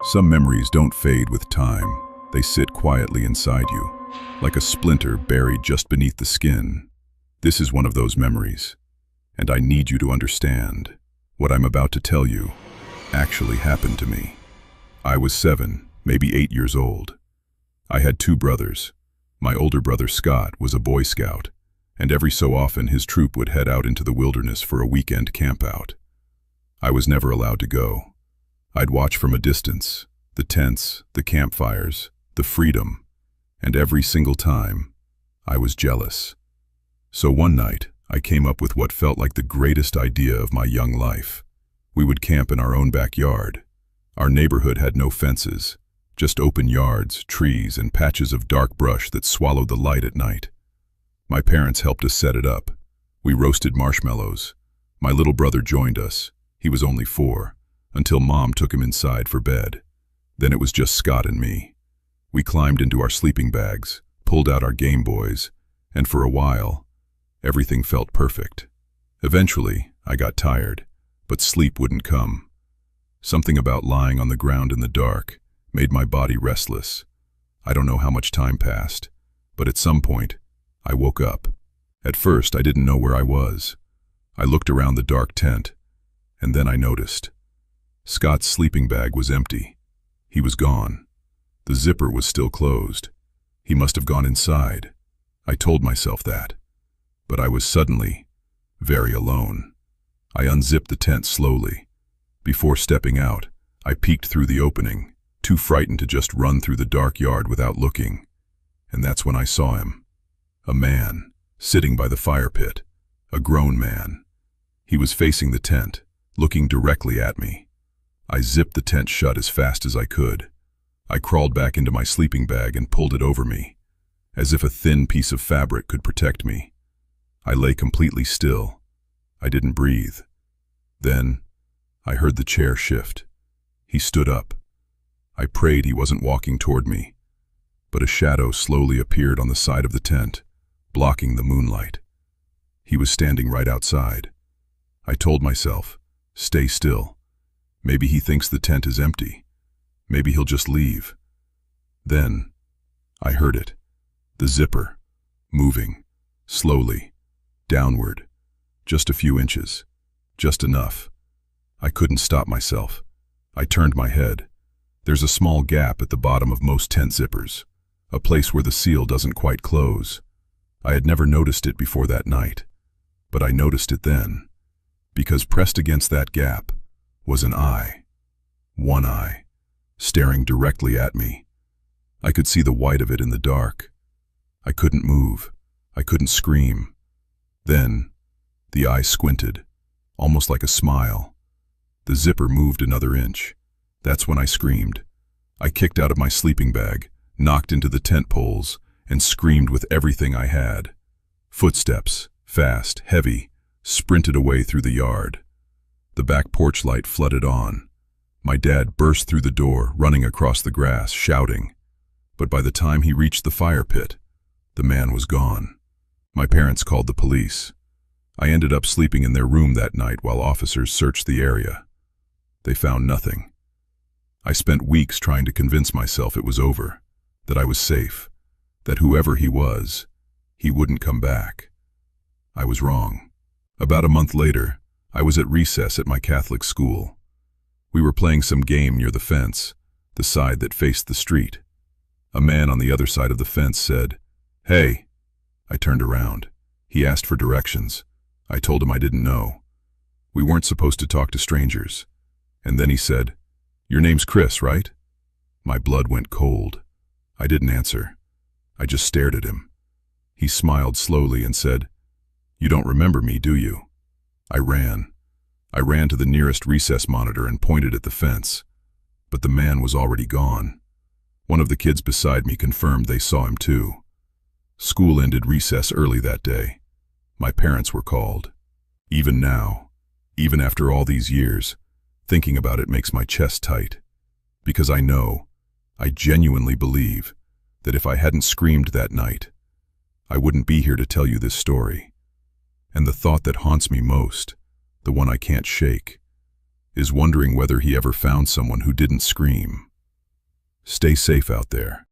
Some memories don't fade with time. They sit quietly inside you, like a splinter buried just beneath the skin. This is one of those memories, and I need you to understand. What I'm about to tell you actually happened to me. I was 7, maybe 8 years old. I had 2 brothers. My older brother Scott was a Boy Scout, and every so often his troop would head out into the wilderness for a weekend campout. I was never allowed to go. I'd watch from a distance, the tents, the campfires, the freedom, and every single time, I was jealous. So one night, I came up with what felt like the greatest idea of my young life. We would camp in our own backyard. Our neighborhood had no fences, just open yards, trees, and patches of dark brush that swallowed the light at night. My parents helped us set it up. We roasted marshmallows. My little brother joined us. He was only 4, until Mom took him inside for bed. Then it was just Scott and me. We climbed into our sleeping bags, pulled out our Game Boys, and for a while, everything felt perfect. Eventually, I got tired, but sleep wouldn't come. Something about lying on the ground in the dark made my body restless. I don't know how much time passed, but at some point, I woke up. At first, I didn't know where I was. I looked around the dark tent, and then I noticed. Scott's sleeping bag was empty. He was gone. The zipper was still closed. He must have gone inside. I told myself that. But I was suddenly very alone. I unzipped the tent slowly. Before stepping out, I peeked through the opening, too frightened to just run through the dark yard without looking. And that's when I saw him. A man, sitting by the fire pit. A grown man. He was facing the tent, looking directly at me. I zipped the tent shut as fast as I could. I crawled back into my sleeping bag and pulled it over me, as if a thin piece of fabric could protect me. I lay completely still. I didn't breathe. Then, I heard the chair shift. He stood up. I prayed he wasn't walking toward me, but a shadow slowly appeared on the side of the tent, blocking the moonlight. He was standing right outside. I told myself, stay still. Maybe he thinks the tent is empty. Maybe he'll just leave. Then, I heard it. The zipper, moving, slowly, downward, just a few inches, just enough. I couldn't stop myself. I turned my head. There's a small gap at the bottom of most tent zippers, a place where the seal doesn't quite close. I had never noticed it before that night, but I noticed it then, because pressed against that gap was an eye, one eye, staring directly at me. I could see the white of it in the dark. I couldn't move. I couldn't scream. Then, the eye squinted, almost like a smile. The zipper moved another inch. That's when I screamed. I kicked out of my sleeping bag, knocked into the tent poles, and screamed with everything I had. Footsteps, fast, heavy, sprinted away through the yard. The back porch light flooded on. My dad burst through the door, running across the grass, shouting. But by the time he reached the fire pit, the man was gone. My parents called the police. I ended up sleeping in their room that night while officers searched the area. They found nothing. I spent weeks trying to convince myself it was over, that I was safe, that whoever he was, he wouldn't come back. I was wrong. About a month later, I was at recess at my Catholic school. We were playing some game near the fence, the side that faced the street. A man on the other side of the fence said, "Hey." I turned around. He asked for directions. I told him I didn't know. We weren't supposed to talk to strangers. And then he said, "Your name's Chris, right?" My blood went cold. I didn't answer. I just stared at him. He smiled slowly and said, "You don't remember me, do you?" I ran. I ran to the nearest recess monitor and pointed at the fence. But the man was already gone. One of the kids beside me confirmed they saw him too. School ended recess early that day. My parents were called. Even now, even after all these years, thinking about it makes my chest tight. Because I know, I genuinely believe, that if I hadn't screamed that night, I wouldn't be here to tell you this story. And the thought that haunts me most, the one I can't shake, is wondering whether he ever found someone who didn't scream. Stay safe out there.